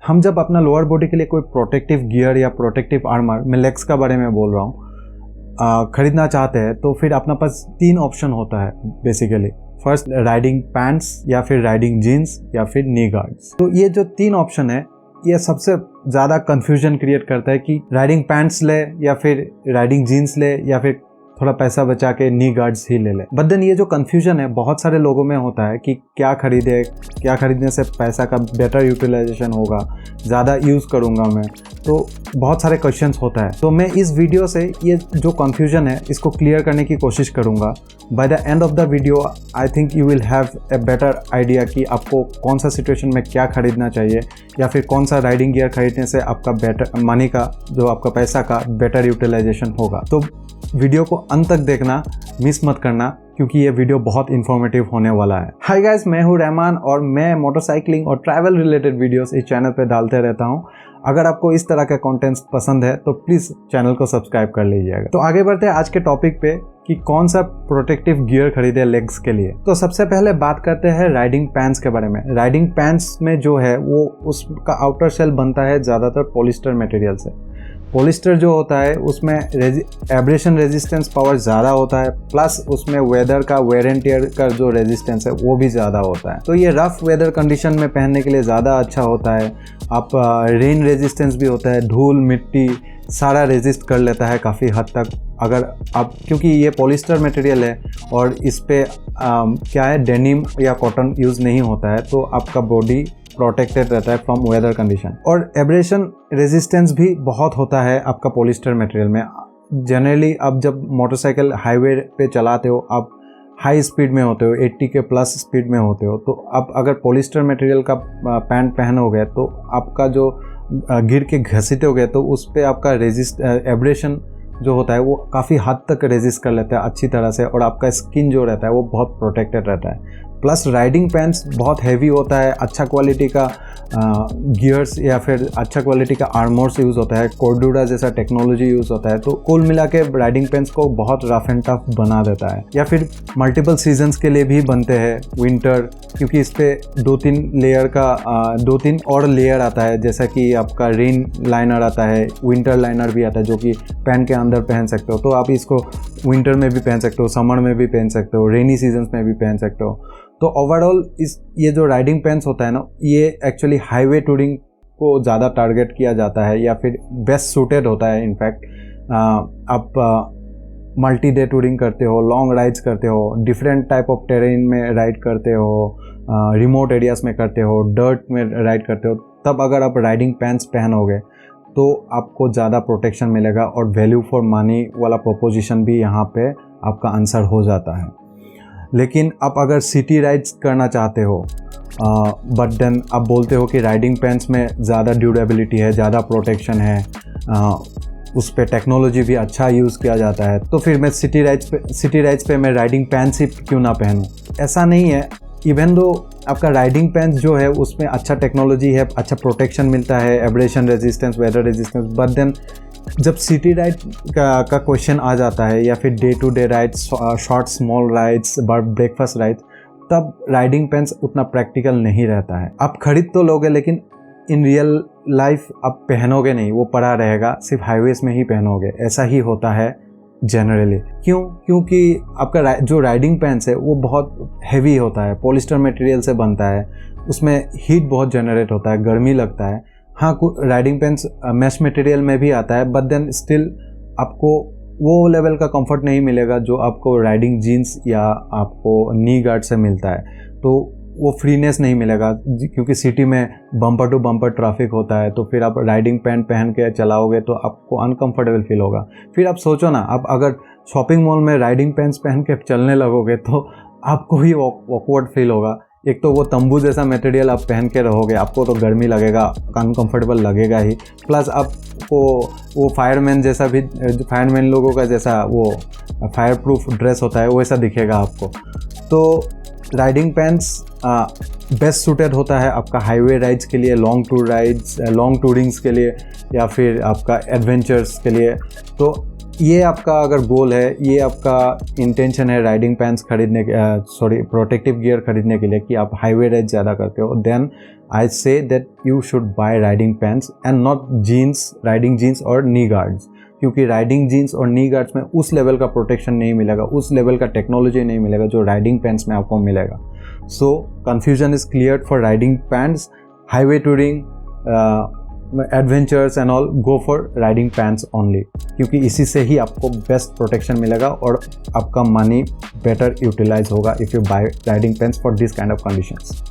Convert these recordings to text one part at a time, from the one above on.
हम जब अपना लोअर बॉडी के लिए कोई प्रोटेक्टिव गियर या प्रोटेक्टिव आर्मर, मैं लेग्स का बारे में बोल रहा हूँ, खरीदना चाहते हैं तो फिर अपना पास 3 ऑप्शन होता है बेसिकली। फर्स्ट राइडिंग पैंट्स, या फिर राइडिंग जीन्स, या फिर नी गार्ड्स। तो ये जो 3 ऑप्शन है ये सबसे ज़्यादा कन्फ्यूजन क्रिएट करता है कि राइडिंग पैंट्स ले या फिर राइडिंग जीन्स ले या फिर थोड़ा पैसा बचा के नी गार्ड्स ही ले ले। बट देन ये जो कन्फ्यूजन है बहुत सारे लोगों में होता है कि क्या खरीदे, क्या खरीदने से पैसा का बेटर यूटिलाइजेशन होगा, ज़्यादा यूज़ करूँगा मैं, तो बहुत सारे क्वेश्चंस होता है। तो मैं इस वीडियो से ये जो कन्फ्यूजन है इसको क्लियर करने की कोशिश करूँगा। By the end of the video I think you will have a better idea कि आपको कौन सा सिचुएशन में क्या खरीदना चाहिए, या फिर कौन सा राइडिंग गियर खरीदने से आपका बेटर मनी का, जो आपका पैसा का बेटर यूटिलाइजेशन होगा। तो वीडियो को अंत तक देखना, मिस मत करना, क्योंकि ये वीडियो बहुत इन्फॉर्मेटिव होने वाला है। हाय गाइस, मैं हूँ रहमान और मैं मोटरसाइकिलिंग और ट्रैवल रिलेटेड वीडियोस इस चैनल पे डालते रहता हूँ। अगर आपको इस तरह का कंटेंट पसंद है तो प्लीज़ चैनल को सब्सक्राइब कर लीजिएगा। तो आगे बढ़ते हैं आज के टॉपिक पे कि कौन सा प्रोटेक्टिव गियर खरीदे लेग्स के लिए। तो सबसे पहले बात करते हैं राइडिंग पैंट्स के बारे में। राइडिंग पैंट्स में जो है वो उसका आउटर शेल बनता है ज़्यादातर पॉलिस्टर मटेरियल से। पॉलिस्टर जो होता है उसमें एब्रेशन रेजिस्टेंस पावर ज़्यादा होता है, प्लस उसमें वेदर का वेयर एंड टियर का जो रेजिस्टेंस है वो भी ज़्यादा होता है। तो ये रफ वेदर कंडीशन में पहनने के लिए ज़्यादा अच्छा होता है। आप रेन रेजिस्टेंस भी होता है, धूल मिट्टी सारा रेजिस्ट कर लेता है काफ़ी हद तक। अगर आप, क्योंकि ये पॉलिस्टर मटेरियल है और इस पे क्या है, डेनिम या कॉटन यूज़ नहीं होता है, तो आपका बॉडी प्रोटेक्टेड रहता है फ्रॉम वेदर कंडीशन। और एब्रेशन रेजिस्टेंस भी बहुत होता है आपका पॉलिस्टर मटेरियल में। जनरली आप जब मोटरसाइकिल हाईवे पे चलाते हो, आप हाई स्पीड में होते हो, 80 के प्लस स्पीड में होते हो, तो आप अगर पॉलिस्टर मटेरियल का पैंट पहनोगे तो आपका जो गिर के घसीटोगे तो उस पर आपका एब्रेशन जो होता है वो काफ़ी हद तक रेजिस्ट कर लेता है अच्छी तरह से, और आपका स्किन जो रहता है वो बहुत प्रोटेक्टेड रहता है। प्लस राइडिंग पैंट्स बहुत हैवी होता है, अच्छा क्वालिटी का गियर्स या फिर अच्छा क्वालिटी का आर्मर्स यूज़ होता है, कोर्डुरा जैसा टेक्नोलॉजी यूज़ होता है। तो कुल मिला के राइडिंग पैंट्स को बहुत रफ एंड टफ बना देता है। या फिर मल्टीपल सीजन्स के लिए भी बनते हैं, विंटर, क्योंकि इस पर 2-3 लेयर का 2-3 और लेयर आता है, जैसा कि आपका रेन लाइनर आता है, विंटर लाइनर भी आता है जो कि पैंट के अंदर पहन सकते हो। तो आप इसको विंटर में भी पहन सकते हो, समर में भी पहन सकते हो, रेनी सीजन्स में भी पहन सकते हो। तो ओवरऑल ये जो राइडिंग पैंट्स होता है ना, ये एक्चुअली हाईवे टूरिंग को ज़्यादा टारगेट किया जाता है, या फिर बेस्ट सूटेड होता है। इनफैक्ट आप मल्टी डे टूरिंग करते हो, लॉन्ग राइड्स करते हो, डिफरेंट टाइप ऑफ टेरेन में राइड करते हो, रिमोट एरियाज़ में करते हो, डर्ट में राइड करते हो, तब अगर आप राइडिंग पैंट्स पहनोगे तो आपको ज़्यादा प्रोटेक्शन मिलेगा और वैल्यू फॉर मनी वाला प्रोपोजिशन भी यहाँ पे आपका आंसर हो जाता है। लेकिन आप अगर सिटी राइड्स करना चाहते हो, बट देन आप बोलते हो कि राइडिंग पैंट्स में ज़्यादा ड्यूरेबिलिटी है, ज़्यादा प्रोटेक्शन है, उस पर टेक्नोलॉजी भी अच्छा यूज़ किया जाता है, तो फिर मैं सिटी राइड्स पे मैं राइडिंग पैंट्स ही क्यों ना पहनूं। ऐसा नहीं है। इवन दो आपका राइडिंग पैंट्स जो है उसमें अच्छा टेक्नोलॉजी है, अच्छा प्रोटेक्शन मिलता है, abrasion resistance, weather resistance, but then जब सिटी राइड का क्वेश्चन आ जाता है, या फिर day to day rides, short small rides, breakfast rides, तब राइडिंग पैंट्स उतना प्रैक्टिकल नहीं रहता है। आप खरीद तो लोगे लेकिन इन रियल लाइफ आप पहनोगे नहीं, वो पड़ा रहेगा, सिर्फ हाईवेज में ही पहनोगे। ऐसा ही होता है जनरली। क्योंकि आपका जो राइडिंग पैंट्स है वो बहुत हैवी होता है, पॉलिस्टर मटेरियल से बनता है, उसमें हीट बहुत जनरेट होता है, गर्मी लगता है। हाँ, राइडिंग पैंट्स मैश मटेरियल में भी आता है, बट देन स्टिल आपको वो लेवल का कंफर्ट नहीं मिलेगा जो आपको राइडिंग जीन्स या आपको नी गार्ड से मिलता है। तो वो फ्रीनेस नहीं मिलेगा, क्योंकि सिटी में बम्पर टू बम्पर ट्रैफिक होता है। तो फिर आप राइडिंग पैंट पहन के चलाओगे तो आपको अनकंफर्टेबल फील होगा। फिर आप सोचो ना, आप अगर शॉपिंग मॉल में राइडिंग पैंट्स पहन के चलने लगोगे तो आपको ही ऑकवर्ड फील होगा। एक तो वो तंबू जैसा मटेरियल आप पहन के रहोगे, आपको तो गर्मी लगेगा, अनकंफर्टेबल लगेगा ही, प्लस आपको वो फायरमैन लोगों का जैसा वो फायर प्रूफ ड्रेस होता है वैसा दिखेगा आपको। तो राइडिंग पैंट्स बेस्ट सूटेड होता है आपका हाईवे राइड्स के लिए, लॉन्ग टूरिंग्स के लिए, या फिर आपका एडवेंचर्स के लिए। तो ये आपका अगर गोल है, ये आपका इंटेंशन है राइडिंग पैंट्स खरीदने के प्रोटेक्टिव गियर खरीदने के लिए कि आप हाईवे रेस ज़्यादा करते हो, then I say that you should buy riding pants and not jeans, riding jeans और नी गार्ड्स। क्योंकि राइडिंग जीन्स और नी गार्ड्स में उस लेवल का प्रोटेक्शन नहीं मिलेगा, उस लेवल का टेक्नोलॉजी नहीं मिलेगा जो राइडिंग पैंट्स में आपको मिलेगा। So confusion is clear for riding pants, highway touring, adventures and all, go for riding pants only, क्योंकि इसी से ही आपको बेस्ट प्रोटेक्शन मिलेगा और आपका मनी बेटर यूटिलाइज होगा if you buy riding pants for this kind of conditions.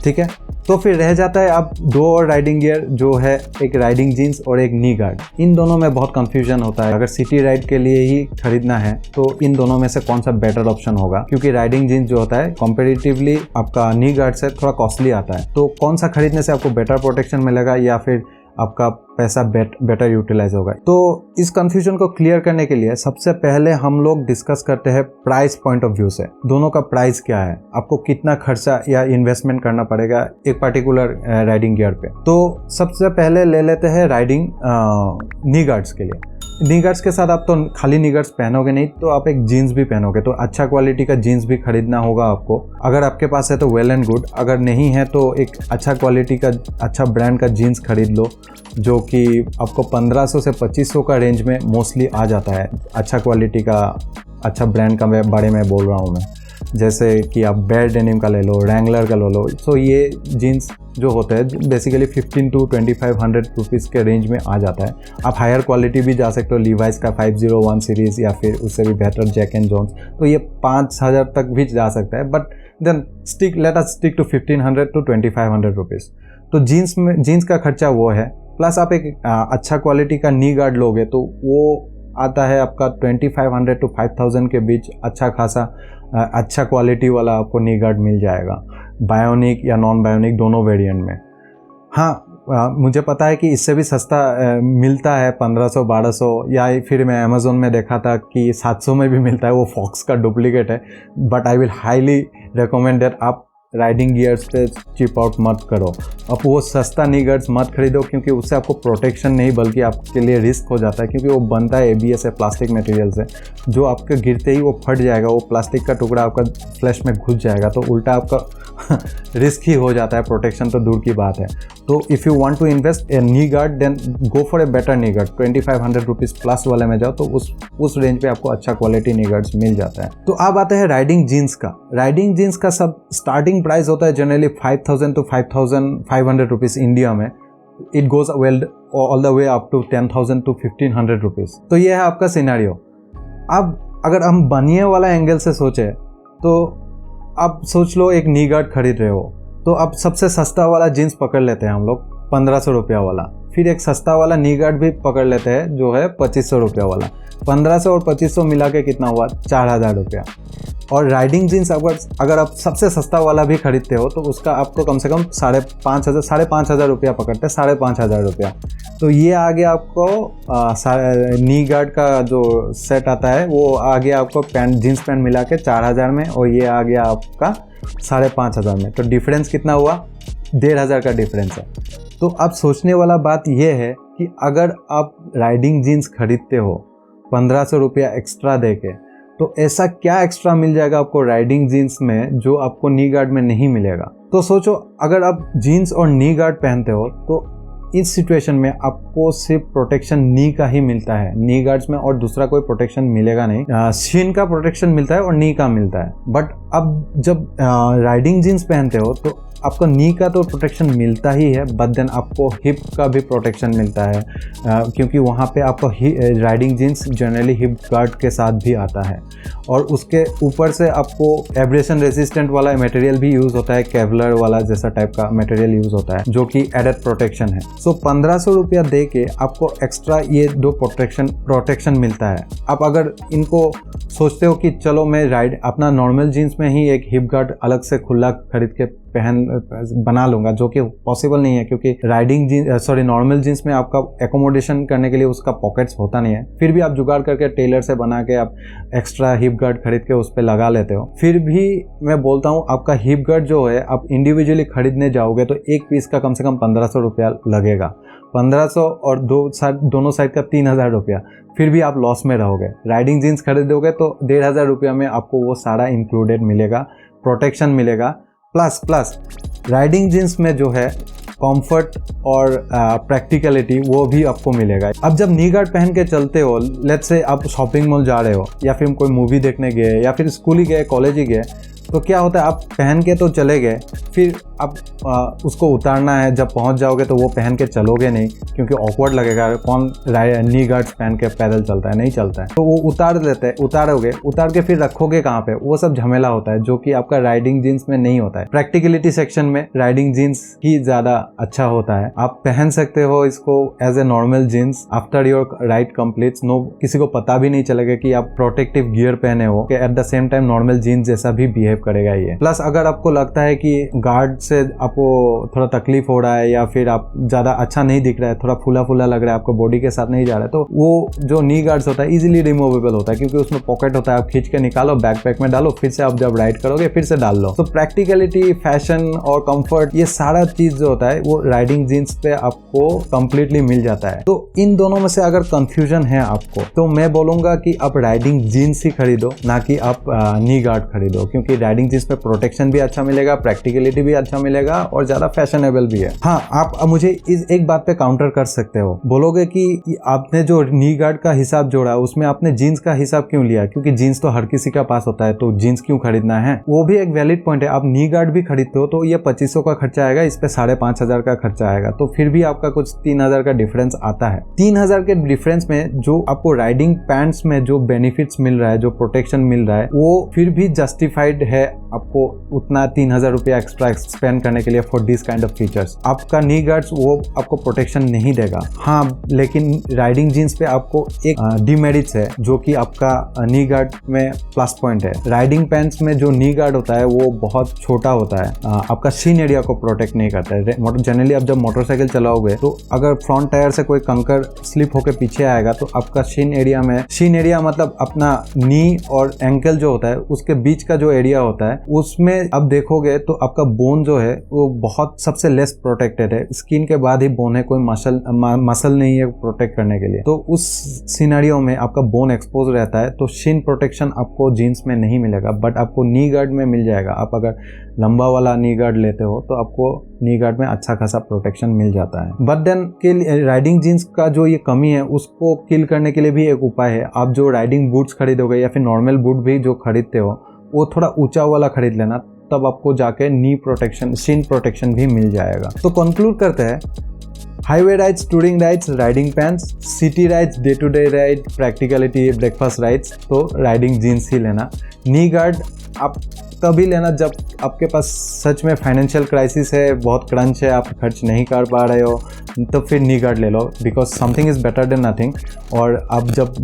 ठीक है, तो फिर रह जाता है अब दो और राइडिंग गियर जो है, एक राइडिंग जीन्स और एक नी गार्ड। इन दोनों में बहुत कंफ्यूजन होता है। अगर सिटी राइड के लिए ही खरीदना है तो इन दोनों में से कौन सा बेटर ऑप्शन होगा, क्योंकि राइडिंग जीन्स जो होता है कंपैरेटिवली आपका नी गार्ड से थोड़ा कॉस्टली आता है। तो कौन सा खरीदने से आपको बेटर प्रोटेक्शन मिलेगा या फिर आपका पैसा बेटर यूटिलाइज होगा। तो इस कंफ्यूजन को क्लियर करने के लिए सबसे पहले हम लोग डिस्कस करते हैं प्राइस पॉइंट ऑफ व्यू से। दोनों का प्राइस क्या है, आपको कितना खर्चा या इन्वेस्टमेंट करना पड़ेगा एक पर्टिकुलर राइडिंग गियर पे। तो सबसे पहले ले लेते हैं राइडिंग नी गार्ड्स के लिए। नी गार्ड्स के साथ आप तो खाली नी गार्ड्स पहनोगे नहीं, तो आप एक जीन्स भी पहनोगे, तो अच्छा क्वालिटी का जीन्स भी खरीदना होगा आपको। अगर आपके पास है तो वेल एंड गुड, अगर नहीं है तो एक अच्छा क्वालिटी का, अच्छा ब्रांड का जीन्स खरीद लो जो कि आपको 1500 से 2500 का रेंज में मोस्टली आ जाता है। अच्छा क्वालिटी का, अच्छा ब्रांड का बारे में बोल रहा हूँ मैं, जैसे कि आप बेयर डेनिम का ले लो, रैंगलर का ले लो। सो ये जीन्स जो होते हैं बेसिकली 1500 to 2500 रुपीज़ के रेंज में आ जाता है। आप हायर क्वालिटी भी जा सकते हो, लीवाइस का 501 सीरीज़ या फिर उससे भी बेहतर जैक एंड जोन्स, तो ये 5000 तक भी जा सकता है। But then let us stick to 1500 to 2500 rupees. तो जीन्स का खर्चा वो है, प्लस आप एक अच्छा क्वालिटी का नी गार्ड लोगे तो वो आता है आपका 2500 to 5000 के बीच। अच्छा खासा अच्छा क्वालिटी वाला आपको नी गार्ड मिल जाएगा, बायोनिक या नॉन बायोनिक दोनों वेरिएंट में। हाँ, मुझे पता है कि इससे भी सस्ता मिलता है 1500 1200, या फिर मैं अमेज़ोन में देखा था कि 700 में भी मिलता है, वो फॉक्स का डुप्लीकेट है। But I will highly recommend that आप राइडिंग गियर्स पे चिप आउट मत करो। अब वो सस्ता नी गार्ड्स मत खरीदो, क्योंकि उससे आपको प्रोटेक्शन नहीं बल्कि आपके लिए रिस्क हो जाता है, क्योंकि वो बनता है ABS है, प्लास्टिक मटेरियल से, जो आपके गिरते ही वो फट जाएगा, वो प्लास्टिक का टुकड़ा आपका फ्लैश में घुस जाएगा, तो उल्टा आपका रिस्क ही हो जाता है, प्रोटेक्शन तो दूर की बात है। तो if you want to invest a knee guard then go for a better knee guard. 2500 rupees plus वाले में जाओ तो उस रेंज पे आपको अच्छा क्वालिटी नी गार्ड्स मिल जाता है। तो अब आते हैं राइडिंग जीन्स का। राइडिंग जीन्स का सब स्टार्टिंग प्राइस होता है जनरली 5000 to 5500 रुपीज़ इंडिया में। It goes well all the way up to 10,000 to 1500 rupees. तो ये है आपका सिनेरियो। अब अगर हम बनिए वाला एंगल से सोचें तो आप सोच लो एक नी गार्ड खरीद रहे हो, तो अब सबसे सस्ता वाला जीन्स पकड़ लेते हैं हम लोग 1500 रुपया वाला, फिर एक सस्ता वाला नी गार्ड भी पकड़ लेते हैं जो है 2500 रुपया वाला। 1500 और 2500 मिला के कितना हुआ, 4000 रुपया। और राइडिंग जीन्स अगर आप सबसे सस्ता वाला भी खरीदते हो तो उसका आपको कम से कम 5,500 रुपया पकड़ते हैं, 5,500 रुपया। तो ये आगे आपको नी गार्ड का जो सेट आता है वो आगे आपको जीन्स पैंट मिला के 4000 में, और ये आ गया आपका 5,500 में। तो डिफरेंस कितना हुआ, 1500 का डिफरेंस है। तो अब सोचने वाला बात यह है कि अगर आप राइडिंग जीन्स खरीदते हो 1500 रुपया एक्स्ट्रा दे के, तो ऐसा क्या एक्स्ट्रा मिल जाएगा आपको राइडिंग जीन्स में जो आपको नी गार्ड में नहीं मिलेगा। तो सोचो, अगर आप जीन्स और नी गार्ड पहनते हो तो इस सिचुएशन में आपको सिर्फ प्रोटेक्शन नी का ही मिलता है, नी गार्ड्स में और दूसरा कोई प्रोटेक्शन मिलेगा नहीं। शिन का प्रोटेक्शन मिलता है और नी का मिलता है। बट अब जब राइडिंग जीन्स पहनते हो तो आपको नी का तो प्रोटेक्शन मिलता ही है, बट देन आपको हिप का भी प्रोटेक्शन मिलता है, क्योंकि वहाँ पे आपको riding jeans generally hip guard के साथ भी आता है। और उसके ऊपर से आपको एब्रेशन रेजिस्टेंट वाला मटेरियल भी यूज़ होता है, केवलर वाला जैसा टाइप का मटेरियल यूज़ होता है, जो कि एडेड प्रोटेक्शन है। सो 1500 रुपया दे के आपको एक्स्ट्रा ये दो प्रोटेक्शन मिलता है। आप अगर इनको सोचते हो कि चलो मैं अपना नॉर्मल जीन्स में ही एक हिप गार्ड अलग से खुला खरीद के बना लूँगा, जो कि पॉसिबल नहीं है क्योंकि नॉर्मल जीन्स में आपका एकोमोडेशन करने के लिए उसका पॉकेट्स होता नहीं है। फिर भी आप जुगाड़ करके टेलर से बना के आप एक्स्ट्रा हिप गार्ड खरीद के उस पर लगा लेते हो। फिर भी मैं बोलता हूँ आपका हिप गार्ड जो है आप इंडिविजुअली खरीदने जाओगे तो एक पीस का कम से कम 1500 रुपया लगेगा। 1500 और दोनों साइड का 3000 रुपया, फिर भी आप लॉस में रहोगे। राइडिंग जीन्स खरीदोगे तो 1500 रुपया में आपको वो सारा इंक्लूडेड मिलेगा, प्रोटेक्शन मिलेगा, प्लस राइडिंग जीन्स में जो है कंफर्ट और प्रैक्टिकलिटी वो भी आपको मिलेगा। अब जब नी गार्ड पहन के चलते हो, लेट्स से आप शॉपिंग मॉल जा रहे हो या फिर कोई मूवी देखने गए या फिर स्कूल ही गए, कॉलेज ही गए, तो क्या होता है आप पहन के तो चले गए, फिर आप उसको उतारना है, जब पहुंच जाओगे तो वो पहन के चलोगे नहीं क्योंकि ऑकवर्ड लगेगा। कौन नी गार्ड्स पहन के पैदल चलता है, नहीं चलता है। तो वो उतार के फिर रखोगे कहाँ पे, वो सब झमेला होता है जो कि आपका राइडिंग जीन्स में नहीं होता है। प्रैक्टिकलिटी सेक्शन में राइडिंग जीन्स ही ज़्यादा अच्छा होता है। आप पहन सकते हो इसको as a normal jeans after your ride completes. किसी को पता भी नहीं चलेगा कि आप प्रोटेक्टिव गियर पहने हो, कि at the same time normal jeans जैसा भी बिहेव करेगा ये। प्लस अगर आपको लगता है कि गार्ड से आपको थोड़ा तकलीफ हो रहा है या फिर आप ज्यादा अच्छा नहीं दिख रहा है, थोड़ा फूला लग रहा है, आपको बॉडी के साथ नहीं जा रहा है, तो वो जो नी गार्ड्स होता है इजीली रिमूवेबल होता है क्योंकि उसमें पॉकेट होता है। आप खींच के निकालो, बैकपैक में डालो, फिर से आप जब राइड करोगे फिर से डाल लो। तो प्रैक्टिकलिटी, फैशन और कंफर्ट, ये सारा चीज जो होता है वो राइडिंग जीन्स पे आपको कंप्लीटली मिल जाता है। तो इन दोनों में से अगर कंफ्यूजन है आपको तो मैं बोलूंगा कि आप राइडिंग जीन्स ही खरीदो, ना कि आप नी गार्ड खरीदो, क्योंकि राइडिंग जीन्स पे प्रोटेक्शन भी अच्छा मिलेगा, प्रैक्टिकलिटी भी अच्छा मिलेगा और ज्यादा फैशनेबल भी है। हाँ, आप मुझे इस एक बात पे काउंटर कर सकते हो, बोलोगे कि आपने जो नी गार्ड का हिसाब जोड़ा उसमें आपने जीन्स का हिसाब क्यों लिया, क्योंकि जीन्स तो हर किसी के पास होता है, तो जीन्स क्यों खरीदना है। वो भी एक वैलिड पॉइंट है। आप नी गार्ड भी खरीदते हो तो ये 2500 का खर्चा आएगा, इस पे 5500 का खर्चा आएगा, तो फिर भी आपका कुछ 3000 का डिफरेंस आता है। 3000 के डिफरेंस में जो आपको राइडिंग पैंट्स में जो बेनिफिट्स मिल रहा है, जो प्रोटेक्शन मिल रहा है, वो फिर भी जस्टिफाइड है आपको उतना 3000 रुपया एक्स्ट्रा स्पेंड करने के लिए for this kind of features. आपका नी गार्ड्स वो आपको प्रोटेक्शन नहीं देगा। हाँ, लेकिन राइडिंग जीन्स पे आपको एक डिमेरिट्स है जो कि आपका नी गार्ड में प्लस पॉइंट है। राइडिंग पैंट्स में जो नी गार्ड होता है वो बहुत छोटा होता है, आपका शीन एरिया को प्रोटेक्ट नहीं करता है। जनरली आप जब मोटरसाइकिल चलाओगे तो अगर फ्रंट टायर से कोई कंकर स्लिप होकर पीछे आएगा तो आपका शीन एरिया मतलब अपना नी और एंकल जो होता है उसके बीच का जो एरिया होता है, उसमें आप देखोगे तो आपका बोन जो है वो बहुत सबसे लेस प्रोटेक्टेड है। स्किन के बाद ही बोन है, कोई मसल नहीं है प्रोटेक्ट करने के लिए। तो उस सिनेरियो में आपका बोन एक्सपोज रहता है, तो शिन प्रोटेक्शन आपको जीन्स में नहीं मिलेगा, बट आपको नी गार्ड में मिल जाएगा। आप अगर लंबा वाला नी गार्ड लेते हो तो आपको नी गार्ड में अच्छा खासा प्रोटेक्शन मिल जाता है। बट देन राइडिंग जीन्स का जो ये कमी है उसको किल करने के लिए भी एक उपाय है। आप जो राइडिंग बूट्स खरीदोगे या फिर नॉर्मल बूट भी जो खरीदते हो वो थोड़ा ऊंचा वाला खरीद लेना, तब आपको जाके नी प्रोटेक्शन, शिन प्रोटेक्शन भी मिल जाएगा। तो कंक्लूड करते हैं, highway rides, touring rides, riding pants, city rides, day to day ride, practicality, breakfast rides, तो राइडिंग जीन्स ही लेना। नी गार्ड आप तभी लेना जब आपके पास सच में फाइनेंशियल क्राइसिस है, बहुत क्रंच है, आप खर्च नहीं कर पा रहे हो, तो फिर नी गार्ड ले लो, because something is better than nothing. और आप जब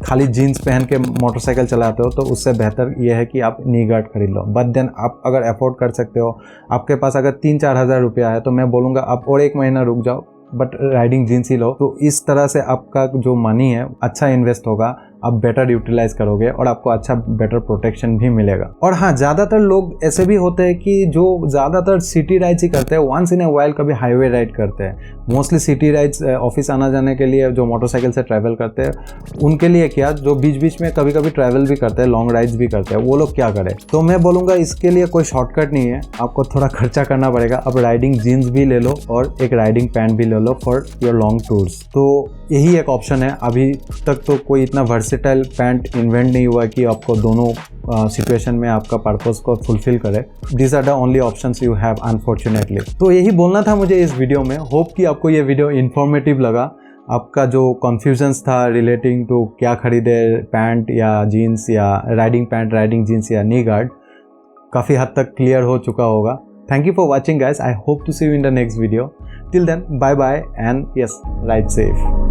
खाली जीन्स पहन के मोटरसाइकिल चलाते हो तो उससे बेहतर यह है कि आप नी गार्ड खरीद लो। बट देन आप अगर अफोर्ड कर सकते हो, आपके पास अगर 3-4 हज़ार रुपया है, तो मैं बोलूँगा आप और एक महीना रुक जाओ, बट राइडिंग जीन्स ही लो। तो इस तरह से आपका जो मनी है अच्छा इन्वेस्ट होगा, आप बेटर यूटिलाइज करोगे और आपको अच्छा बेटर प्रोटेक्शन भी मिलेगा। और हाँ, ज़्यादातर लोग ऐसे भी होते हैं कि जो ज़्यादातर सिटी राइड्स ही करते हैं, वंस इन ए वाइल कभी हाईवे राइड करते हैं। मोस्टली सिटी राइड्स ऑफिस आना जाने के लिए जो मोटरसाइकिल से ट्रैवल करते हैं उनके लिए क्या, जो बीच बीच में कभी कभी ट्रैवल भी करते हैं, लॉन्ग राइड्स भी करते हैं, वो लोग क्या करें। तो मैं बोलूँगा इसके लिए कोई शॉर्टकट नहीं है, आपको थोड़ा खर्चा करना पड़ेगा। अब राइडिंग जीन्स भी ले लो और एक राइडिंग पैंट भी ले लो फॉर योर लॉन्ग टूर्स। तो यही एक ऑप्शन है। अभी तक तो कोई इतना वर्सेटाइल पैंट इन्वेंट नहीं हुआ कि आपको दोनों सिचुएशन में आपका पर्पस को फुलफिल करे। This are the only options you have unfortunately. तो यही बोलना था मुझे इस वीडियो में। होप कि आपको ये वीडियो इन्फॉर्मेटिव लगा। आपका जो कन्फ्यूजन्स था रिलेटिंग टू क्या खरीदे, पैंट या जीन्स या राइडिंग पैंट, राइडिंग जीन्स या नी गार्ड, काफ़ी हद तक क्लियर हो चुका होगा। Thank you for watching guys. I hope to see you in the next video. Till then, bye bye and yes, ride safe.